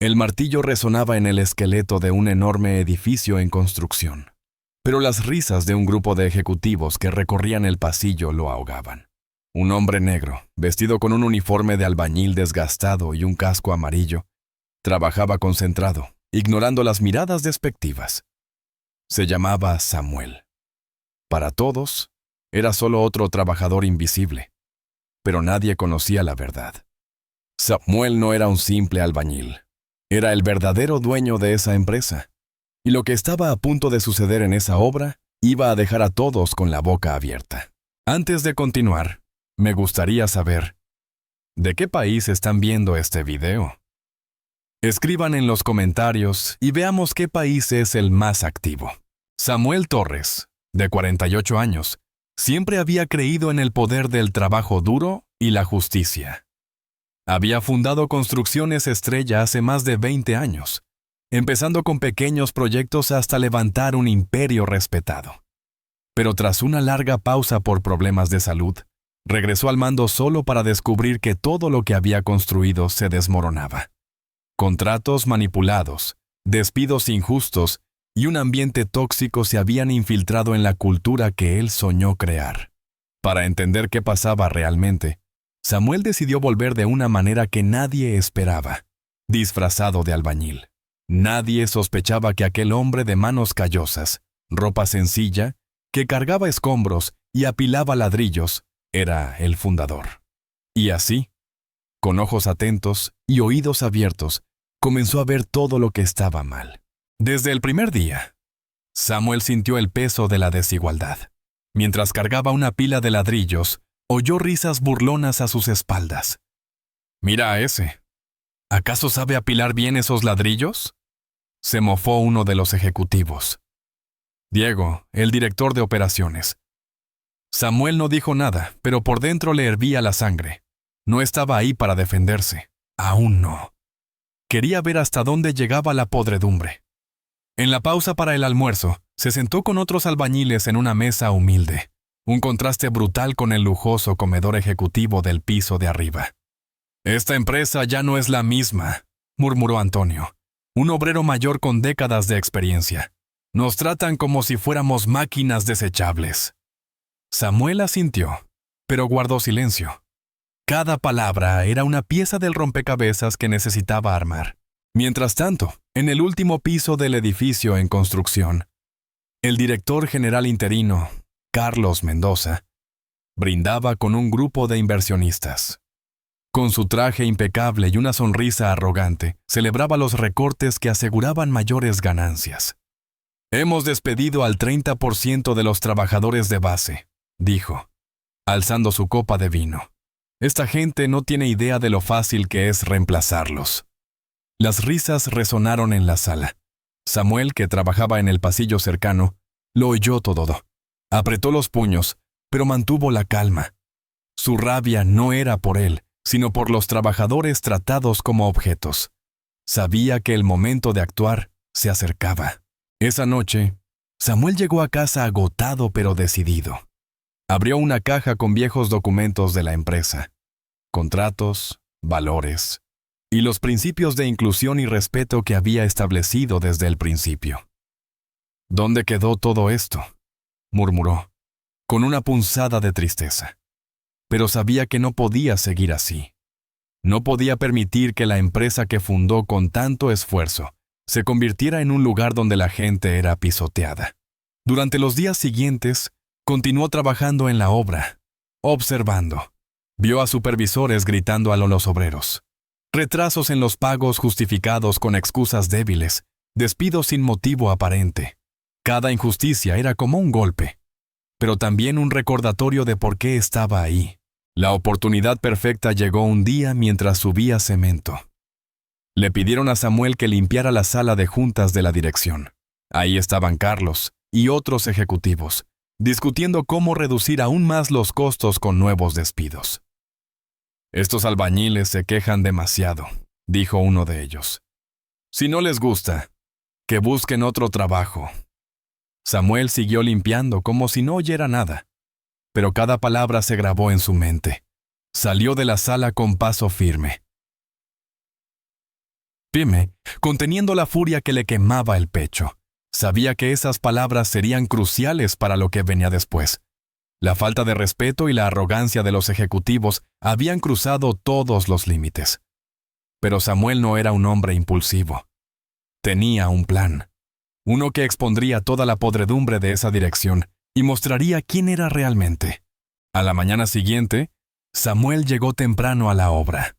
El martillo resonaba en el esqueleto de un enorme edificio en construcción, pero las risas de un grupo de ejecutivos que recorrían el pasillo lo ahogaban. Un hombre negro, vestido con un uniforme de albañil desgastado y un casco amarillo, trabajaba concentrado, ignorando las miradas despectivas. Se llamaba Samuel. Para todos, era solo otro trabajador invisible, pero nadie conocía la verdad. Samuel no era un simple albañil. Era el verdadero dueño de esa empresa, y lo que estaba a punto de suceder en esa obra iba a dejar a todos con la boca abierta. Antes de continuar, me gustaría saber, ¿de qué país están viendo este video? Escriban en los comentarios y veamos qué país es el más activo. Samuel Torres, de 48 años, siempre había creído en el poder del trabajo duro y la justicia. Había fundado Construcciones Estrella hace más de 20 años, empezando con pequeños proyectos hasta levantar un imperio respetado. Pero tras una larga pausa por problemas de salud, regresó al mando solo para descubrir que todo lo que había construido se desmoronaba. Contratos manipulados, despidos injustos y un ambiente tóxico se habían infiltrado en la cultura que él soñó crear. Para entender qué pasaba realmente, Samuel decidió volver de una manera que nadie esperaba, disfrazado de albañil. Nadie sospechaba que aquel hombre de manos callosas, ropa sencilla, que cargaba escombros y apilaba ladrillos, era el fundador. Y así, con ojos atentos y oídos abiertos, comenzó a ver todo lo que estaba mal. Desde el primer día, Samuel sintió el peso de la desigualdad. Mientras cargaba una pila de ladrillos, oyó risas burlonas a sus espaldas. «Mira a ese. ¿Acaso sabe apilar bien esos ladrillos?», se mofó uno de los ejecutivos. Diego, el director de operaciones. Samuel no dijo nada, pero por dentro le hervía la sangre. No estaba ahí para defenderse. Aún no. Quería ver hasta dónde llegaba la podredumbre. En la pausa para el almuerzo, se sentó con otros albañiles en una mesa humilde. Un contraste brutal con el lujoso comedor ejecutivo del piso de arriba. «Esta empresa ya no es la misma», murmuró Antonio, un obrero mayor con décadas de experiencia. «Nos tratan como si fuéramos máquinas desechables». Samuel asintió, pero guardó silencio. Cada palabra era una pieza del rompecabezas que necesitaba armar. Mientras tanto, en el último piso del edificio en construcción, el director general interino, Carlos Mendoza, brindaba con un grupo de inversionistas. Con su traje impecable y una sonrisa arrogante, celebraba los recortes que aseguraban mayores ganancias. «Hemos despedido al 30% de los trabajadores de base», dijo, alzando su copa de vino. «Esta gente no tiene idea de lo fácil que es reemplazarlos». Las risas resonaron en la sala. Samuel, que trabajaba en el pasillo cercano, lo oyó todo. Apretó los puños, pero mantuvo la calma. Su rabia no era por él, sino por los trabajadores tratados como objetos. Sabía que el momento de actuar se acercaba. Esa noche, Samuel llegó a casa agotado pero decidido. Abrió una caja con viejos documentos de la empresa, contratos, valores y los principios de inclusión y respeto que había establecido desde el principio. «¿Dónde quedó todo esto?», murmuró, con una punzada de tristeza. Pero sabía que no podía seguir así. No podía permitir que la empresa que fundó con tanto esfuerzo se convirtiera en un lugar donde la gente era pisoteada. Durante los días siguientes, continuó trabajando en la obra, observando. Vio a supervisores gritando a los obreros. Retrasos en los pagos justificados con excusas débiles, despidos sin motivo aparente. Cada injusticia era como un golpe, pero también un recordatorio de por qué estaba ahí. La oportunidad perfecta llegó un día mientras subía cemento. Le pidieron a Samuel que limpiara la sala de juntas de la dirección. Ahí estaban Carlos y otros ejecutivos, discutiendo cómo reducir aún más los costos con nuevos despidos. «Estos albañiles se quejan demasiado», dijo uno de ellos. «Si no les gusta, que busquen otro trabajo». Samuel siguió limpiando como si no oyera nada, pero cada palabra se grabó en su mente. Salió de la sala con paso firme. firme, conteniendo la furia que le quemaba el pecho. Sabía que esas palabras serían cruciales para lo que venía después. La falta de respeto y la arrogancia de los ejecutivos habían cruzado todos los límites. Pero Samuel no era un hombre impulsivo. Tenía un plan. Uno que expondría toda la podredumbre de esa dirección y mostraría quién era realmente. A la mañana siguiente, Samuel llegó temprano a la obra.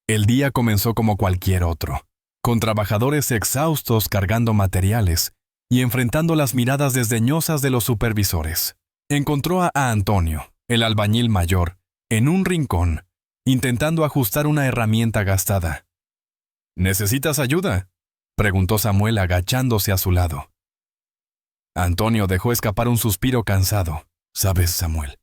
El día comenzó como cualquier otro, con trabajadores exhaustos cargando materiales y enfrentando las miradas desdeñosas de los supervisores. Encontró a Antonio, el albañil mayor, en un rincón, intentando ajustar una herramienta gastada. ¿Necesitas ayuda?, preguntó Samuel agachándose a su lado. Antonio dejó escapar un suspiro cansado. «Sabes, Samuel,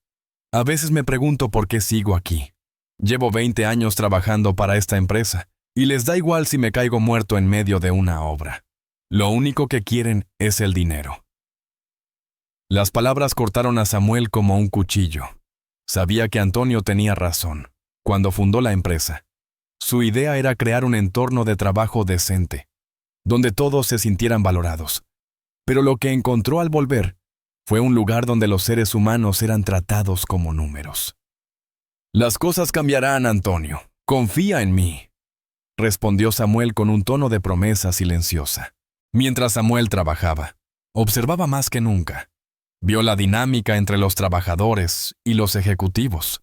a veces me pregunto por qué sigo aquí. Llevo 20 años trabajando para esta empresa, y les da igual si me caigo muerto en medio de una obra. Lo único que quieren es el dinero». Las palabras cortaron a Samuel como un cuchillo. Sabía que Antonio tenía razón. Cuando fundó la empresa, su idea era crear un entorno de trabajo decente, donde todos se sintieran valorados. Pero lo que encontró al volver fue un lugar donde los seres humanos eran tratados como números. «Las cosas cambiarán, Antonio. Confía en mí», respondió Samuel con un tono de promesa silenciosa. Mientras Samuel trabajaba, observaba más que nunca. Vio la dinámica entre los trabajadores y los ejecutivos.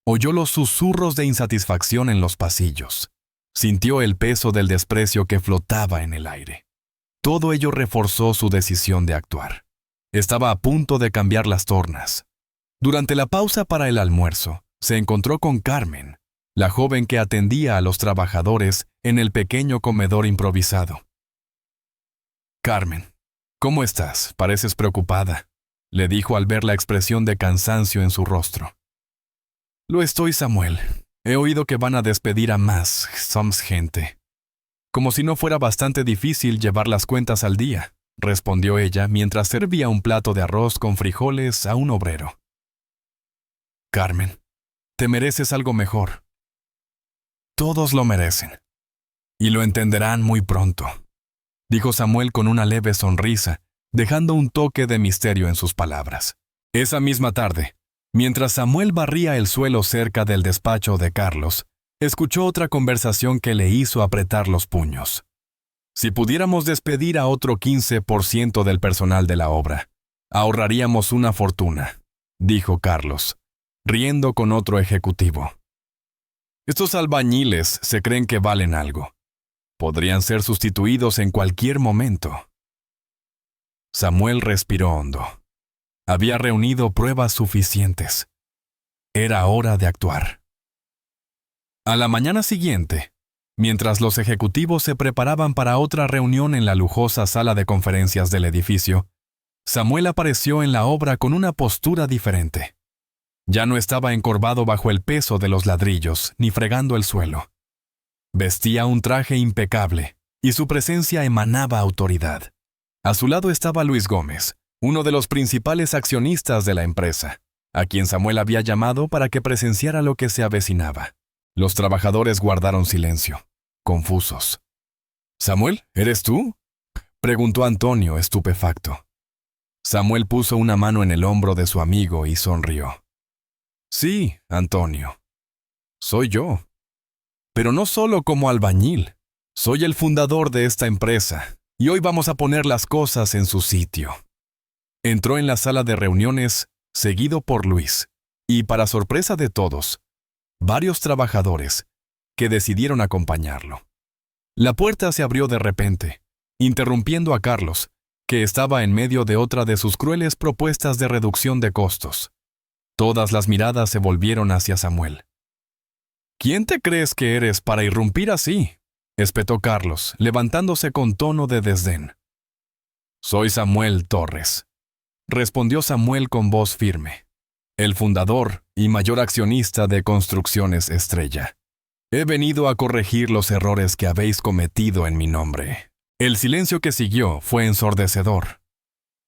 Oyó los susurros de insatisfacción en los pasillos. Sintió el peso del desprecio que flotaba en el aire. Todo ello reforzó su decisión de actuar. Estaba a punto de cambiar las tornas. Durante la pausa para el almuerzo, se encontró con Carmen, la joven que atendía a los trabajadores en el pequeño comedor improvisado. «Carmen, ¿cómo estás? Pareces preocupada», le dijo al ver la expresión de cansancio en su rostro. «Lo estoy, Samuel. He oído que van a despedir a más gente». «Como si no fuera bastante difícil llevar las cuentas al día», respondió ella mientras servía un plato de arroz con frijoles a un obrero. «Carmen, te mereces algo mejor. Todos lo merecen. Y lo entenderán muy pronto», dijo Samuel con una leve sonrisa, dejando un toque de misterio en sus palabras. Esa misma tarde, mientras Samuel barría el suelo cerca del despacho de Carlos, escuchó otra conversación que le hizo apretar los puños. «Si pudiéramos despedir a otro 15% del personal de la obra, ahorraríamos una fortuna», dijo Carlos, riendo con otro ejecutivo. «Estos albañiles se creen que valen algo. Podrían ser sustituidos en cualquier momento». Samuel respiró hondo. Había reunido pruebas suficientes. Era hora de actuar. A la mañana siguiente, mientras los ejecutivos se preparaban para otra reunión en la lujosa sala de conferencias del edificio, Samuel apareció en la obra con una postura diferente. Ya no estaba encorvado bajo el peso de los ladrillos, ni fregando el suelo. Vestía un traje impecable, y su presencia emanaba autoridad. A su lado estaba Luis Gómez, uno de los principales accionistas de la empresa, a quien Samuel había llamado para que presenciara lo que se avecinaba. Los trabajadores guardaron silencio, confusos. «¿Samuel, eres tú?», preguntó Antonio, estupefacto. Samuel puso una mano en el hombro de su amigo y sonrió. «Sí, Antonio. Soy yo. Pero no solo como albañil. Soy el fundador de esta empresa, y hoy vamos a poner las cosas en su sitio». Entró en la sala de reuniones, seguido por Luis, y para sorpresa de todos, varios trabajadores, que decidieron acompañarlo. La puerta se abrió de repente, interrumpiendo a Carlos, que estaba en medio de otra de sus crueles propuestas de reducción de costos. Todas las miradas se volvieron hacia Samuel. «¿Quién te crees que eres para irrumpir así?», espetó Carlos, levantándose con tono de desdén. «Soy Samuel Torres», respondió Samuel con voz firme, «el fundador y mayor accionista de Construcciones Estrella. He venido a corregir los errores que habéis cometido en mi nombre». El silencio que siguió fue ensordecedor.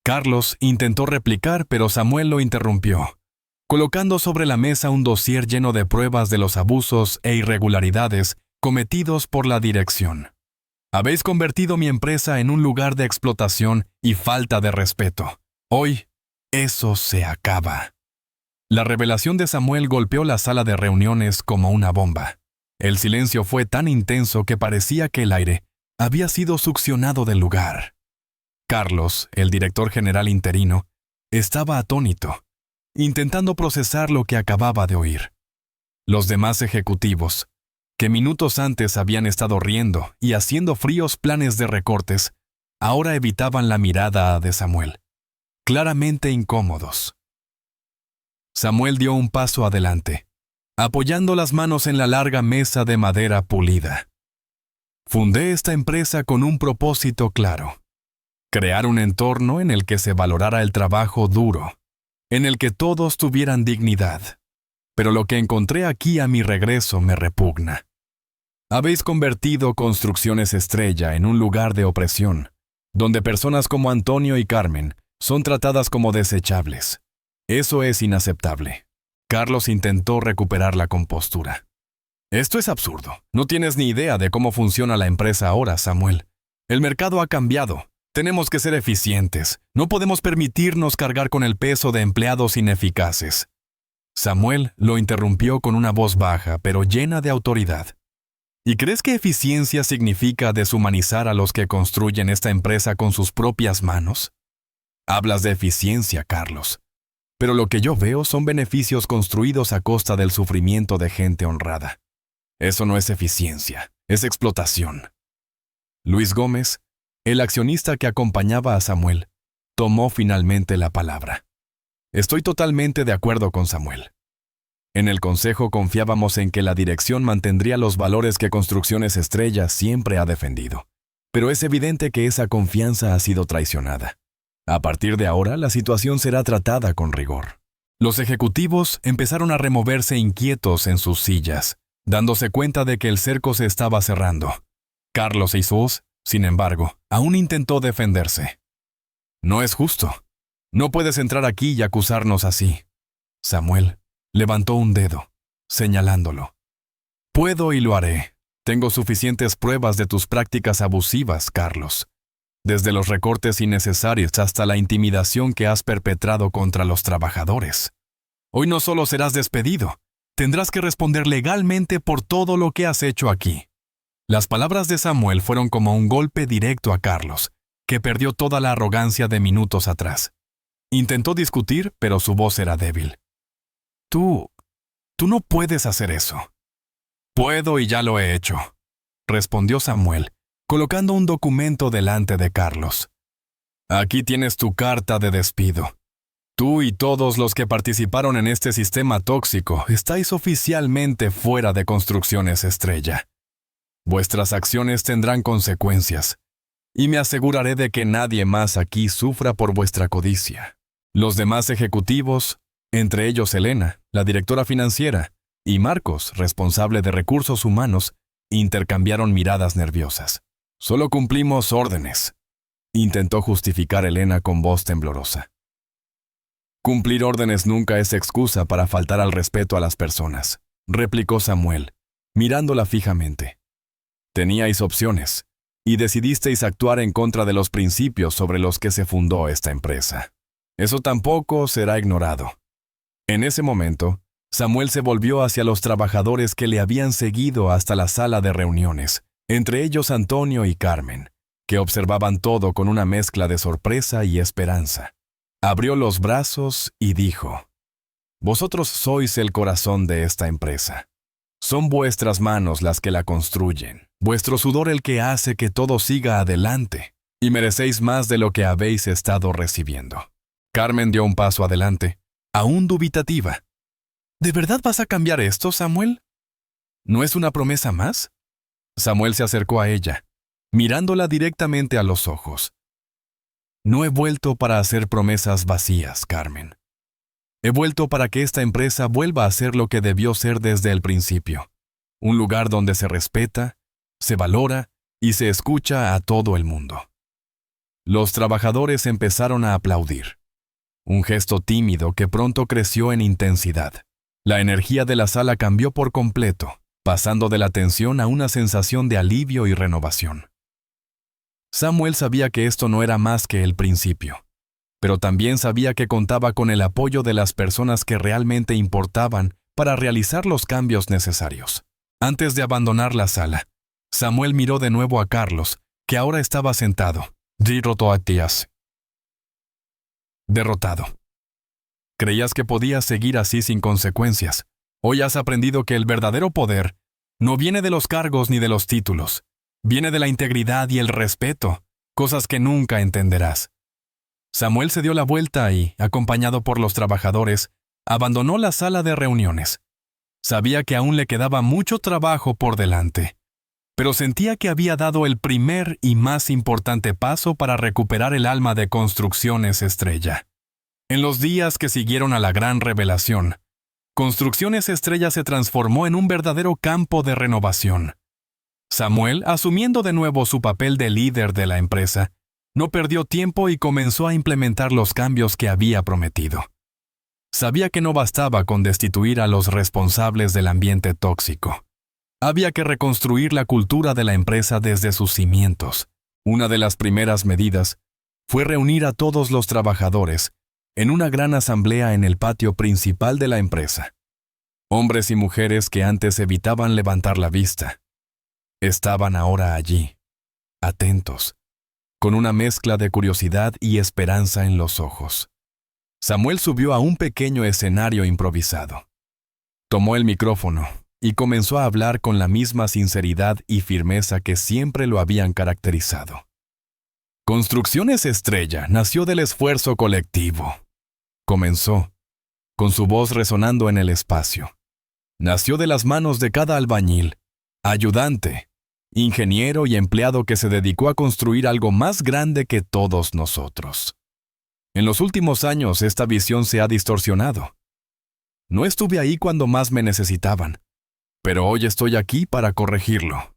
Carlos intentó replicar, pero Samuel lo interrumpió, colocando sobre la mesa un dossier lleno de pruebas de los abusos e irregularidades cometidos por la dirección. Habéis convertido mi empresa en un lugar de explotación y falta de respeto. Hoy, eso se acaba. La revelación de Samuel golpeó la sala de reuniones como una bomba. El silencio fue tan intenso que parecía que el aire había sido succionado del lugar. Carlos, el director general interino, estaba atónito, intentando procesar lo que acababa de oír. Los demás ejecutivos, que minutos antes habían estado riendo y haciendo fríos planes de recortes, ahora evitaban la mirada de Samuel, claramente incómodos. Samuel dio un paso adelante, apoyando las manos en la larga mesa de madera pulida. Fundé esta empresa con un propósito claro: crear un entorno en el que se valorara el trabajo duro, en el que todos tuvieran dignidad. Pero lo que encontré aquí a mi regreso me repugna. Habéis convertido Construcciones Estrella en un lugar de opresión, donde personas como Antonio y Carmen son tratadas como desechables. Eso es inaceptable. Carlos intentó recuperar la compostura. Esto es absurdo. No tienes ni idea de cómo funciona la empresa ahora, Samuel. El mercado ha cambiado. Tenemos que ser eficientes. No podemos permitirnos cargar con el peso de empleados ineficaces. Samuel lo interrumpió con una voz baja, pero llena de autoridad. ¿Y crees que eficiencia significa deshumanizar a los que construyen esta empresa con sus propias manos? Hablas de eficiencia, Carlos. Pero lo que yo veo son beneficios construidos a costa del sufrimiento de gente honrada. Eso no es eficiencia, es explotación. Luis Gómez, el accionista que acompañaba a Samuel, tomó finalmente la palabra. Estoy totalmente de acuerdo con Samuel. En el consejo confiábamos en que la dirección mantendría los valores que Construcciones Estrella siempre ha defendido. Pero es evidente que esa confianza ha sido traicionada. A partir de ahora, la situación será tratada con rigor. Los ejecutivos empezaron a removerse inquietos en sus sillas, dándose cuenta de que el cerco se estaba cerrando. Carlos Jesús, sin embargo, aún intentó defenderse. No es justo. No puedes entrar aquí y acusarnos así. Samuel levantó un dedo, señalándolo. Puedo y lo haré. Tengo suficientes pruebas de tus prácticas abusivas, Carlos. Desde los recortes innecesarios hasta la intimidación que has perpetrado contra los trabajadores. Hoy no solo serás despedido, tendrás que responder legalmente por todo lo que has hecho aquí. Las palabras de Samuel fueron como un golpe directo a Carlos, que perdió toda la arrogancia de minutos atrás. Intentó discutir, pero su voz era débil. Tú no puedes hacer eso. Puedo y ya lo he hecho, respondió Samuel, colocando un documento delante de Carlos. Aquí tienes tu carta de despido. Tú y todos los que participaron en este sistema tóxico estáis oficialmente fuera de Construcciones Estrella. Vuestras acciones tendrán consecuencias, y me aseguraré de que nadie más aquí sufra por vuestra codicia. Los demás ejecutivos, entre ellos Elena, la directora financiera, y Marcos, responsable de recursos humanos, intercambiaron miradas nerviosas. Solo cumplimos órdenes, intentó justificar Elena con voz temblorosa. Cumplir órdenes nunca es excusa para faltar al respeto a las personas, replicó Samuel, mirándola fijamente. Teníais opciones, y decidisteis actuar en contra de los principios sobre los que se fundó esta empresa. Eso tampoco será ignorado. En ese momento, Samuel se volvió hacia los trabajadores que le habían seguido hasta la sala de reuniones, entre ellos Antonio y Carmen, que observaban todo con una mezcla de sorpresa y esperanza. Abrió los brazos y dijo: «Vosotros sois el corazón de esta empresa. Son vuestras manos las que la construyen, vuestro sudor el que hace que todo siga adelante, y merecéis más de lo que habéis estado recibiendo». Carmen dio un paso adelante, aún dubitativa. ¿De verdad vas a cambiar esto, Samuel? ¿No es una promesa más? Samuel se acercó a ella, mirándola directamente a los ojos. No he vuelto para hacer promesas vacías, Carmen. He vuelto para que esta empresa vuelva a ser lo que debió ser desde el principio. Un lugar donde se respeta, se valora y se escucha a todo el mundo. Los trabajadores empezaron a aplaudir. Un gesto tímido que pronto creció en intensidad. La energía de la sala cambió por completo, pasando de la tensión a una sensación de alivio y renovación. Samuel sabía que esto no era más que el principio, pero también sabía que contaba con el apoyo de las personas que realmente importaban para realizar los cambios necesarios. Antes de abandonar la sala, Samuel miró de nuevo a Carlos, que ahora estaba sentado, derrotado. Creías que podías seguir así sin consecuencias. Hoy has aprendido que el verdadero poder no viene de los cargos ni de los títulos. Viene de la integridad y el respeto, cosas que nunca entenderás. Samuel se dio la vuelta y, acompañado por los trabajadores, abandonó la sala de reuniones. Sabía que aún le quedaba mucho trabajo por delante, pero sentía que había dado el primer y más importante paso para recuperar el alma de Construcciones Estrella. En los días que siguieron a la gran revelación, Construcciones Estrella se transformó en un verdadero campo de renovación. Samuel, asumiendo de nuevo su papel de líder de la empresa, no perdió tiempo y comenzó a implementar los cambios que había prometido. Sabía que no bastaba con destituir a los responsables del ambiente tóxico. Había que reconstruir la cultura de la empresa desde sus cimientos. Una de las primeras medidas fue reunir a todos los trabajadores en una gran asamblea en el patio principal de la empresa. Hombres y mujeres que antes evitaban levantar la vista estaban ahora allí, atentos, con una mezcla de curiosidad y esperanza en los ojos. Samuel subió a un pequeño escenario improvisado. Tomó el micrófono y comenzó a hablar con la misma sinceridad y firmeza que siempre lo habían caracterizado. Construcciones Estrella nació del esfuerzo colectivo. Comenzó, con su voz resonando en el espacio. Nació de las manos de cada albañil, ayudante, ingeniero y empleado que se dedicó a construir algo más grande que todos nosotros. En los últimos años esta visión se ha distorsionado. No estuve ahí cuando más me necesitaban, pero hoy estoy aquí para corregirlo.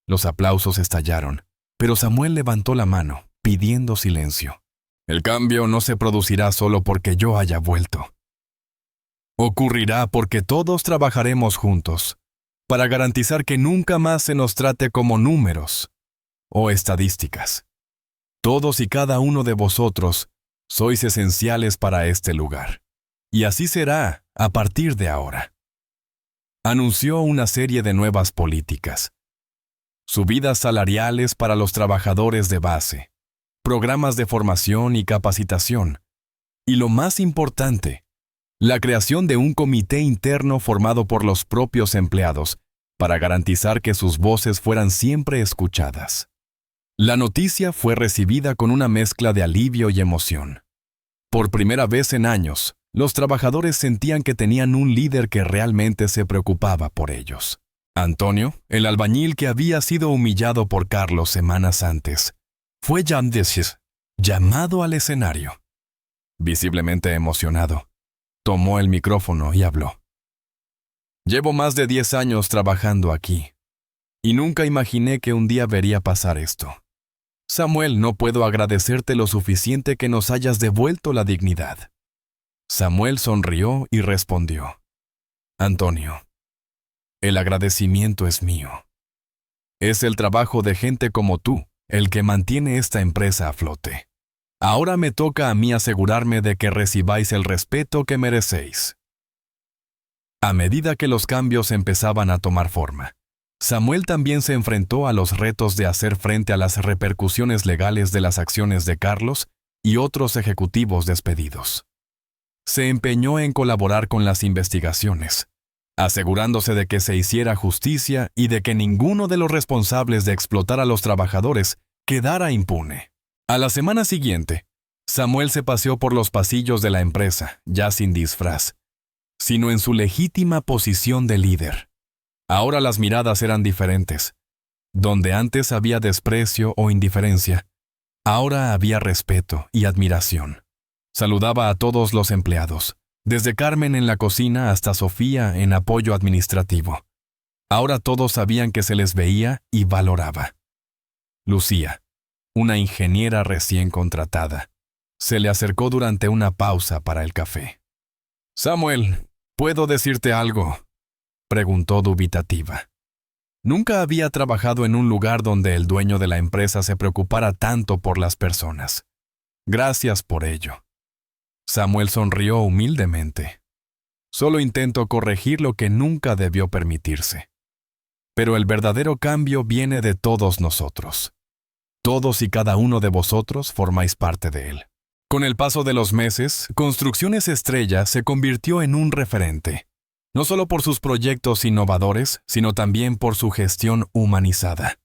Los aplausos estallaron, pero Samuel levantó la mano, pidiendo silencio. El cambio no se producirá solo porque yo haya vuelto. Ocurrirá porque todos trabajaremos juntos, para garantizar que nunca más se nos trate como números o estadísticas. Todos y cada uno de vosotros sois esenciales para este lugar. Y así será a partir de ahora. Anunció una serie de nuevas políticas. Subidas salariales para los trabajadores de base, programas de formación y capacitación, y lo más importante, la creación de un comité interno formado por los propios empleados para garantizar que sus voces fueran siempre escuchadas. La noticia fue recibida con una mezcla de alivio y emoción. Por primera vez en años, los trabajadores sentían que tenían un líder que realmente se preocupaba por ellos. Antonio, el albañil que había sido humillado por Carlos semanas antes, fue llamado al escenario. Visiblemente emocionado, tomó el micrófono y habló. Llevo más de 10 años trabajando aquí, y nunca imaginé que un día vería pasar esto. Samuel, no puedo agradecerte lo suficiente que nos hayas devuelto la dignidad. Samuel sonrió y respondió. Antonio, el agradecimiento es mío. Es el trabajo de gente como tú el que mantiene esta empresa a flote. Ahora me toca a mí asegurarme de que recibáis el respeto que merecéis. A medida que los cambios empezaban a tomar forma, Samuel también se enfrentó a los retos de hacer frente a las repercusiones legales de las acciones de Carlos y otros ejecutivos despedidos. Se empeñó en colaborar con las investigaciones, asegurándose de que se hiciera justicia y de que ninguno de los responsables de explotar a los trabajadores quedara impune. A la semana siguiente, Samuel se paseó por los pasillos de la empresa, ya sin disfraz, sino en su legítima posición de líder. Ahora las miradas eran diferentes. Donde antes había desprecio o indiferencia, ahora había respeto y admiración. Saludaba a todos los empleados, desde Carmen en la cocina hasta Sofía en apoyo administrativo. Ahora todos sabían que se les veía y valoraba. Lucía, una ingeniera recién contratada, se le acercó durante una pausa para el café. «Samuel, ¿puedo decirte algo?», preguntó dubitativa. Nunca había trabajado en un lugar donde el dueño de la empresa se preocupara tanto por las personas. Gracias por ello. Samuel sonrió humildemente. Solo intento corregir lo que nunca debió permitirse. Pero el verdadero cambio viene de todos nosotros. Todos y cada uno de vosotros formáis parte de él. Con el paso de los meses, Construcciones Estrella se convirtió en un referente, no solo por sus proyectos innovadores, sino también por su gestión humanizada.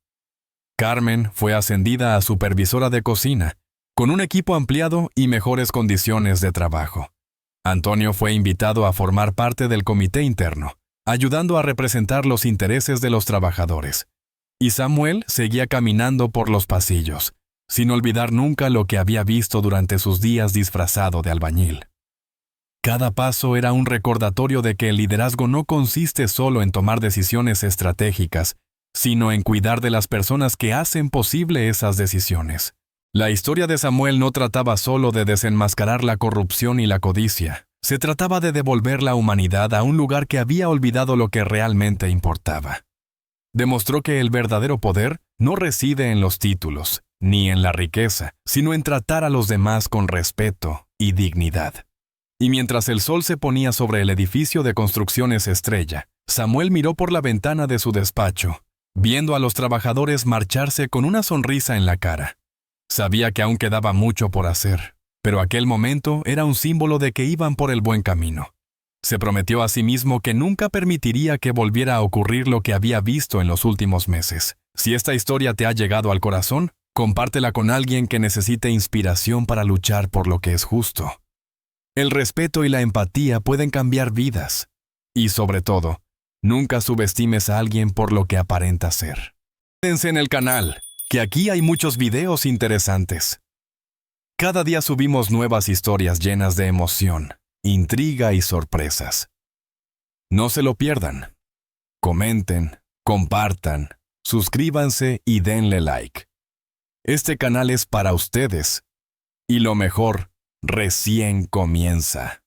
Carmen fue ascendida a supervisora de cocina, con un equipo ampliado y mejores condiciones de trabajo. Antonio fue invitado a formar parte del comité interno, ayudando a representar los intereses de los trabajadores. Y Samuel seguía caminando por los pasillos, sin olvidar nunca lo que había visto durante sus días disfrazado de albañil. Cada paso era un recordatorio de que el liderazgo no consiste solo en tomar decisiones estratégicas, sino en cuidar de las personas que hacen posible esas decisiones. La historia de Samuel no trataba solo de desenmascarar la corrupción y la codicia. Se trataba de devolver la humanidad a un lugar que había olvidado lo que realmente importaba. Demostró que el verdadero poder no reside en los títulos, ni en la riqueza, sino en tratar a los demás con respeto y dignidad. Y mientras el sol se ponía sobre el edificio de Construcciones Estrella, Samuel miró por la ventana de su despacho, viendo a los trabajadores marcharse con una sonrisa en la cara. Sabía que aún quedaba mucho por hacer, pero aquel momento era un símbolo de que iban por el buen camino. Se prometió a sí mismo que nunca permitiría que volviera a ocurrir lo que había visto en los últimos meses. Si esta historia te ha llegado al corazón, compártela con alguien que necesite inspiración para luchar por lo que es justo. El respeto y la empatía pueden cambiar vidas. Y sobre todo, nunca subestimes a alguien por lo que aparenta ser. Quédense en el canal, que aquí hay muchos videos interesantes. Cada día subimos nuevas historias llenas de emoción, intriga y sorpresas. No se lo pierdan. Comenten, compartan, suscríbanse y denle like. Este canal es para ustedes. Y lo mejor recién comienza.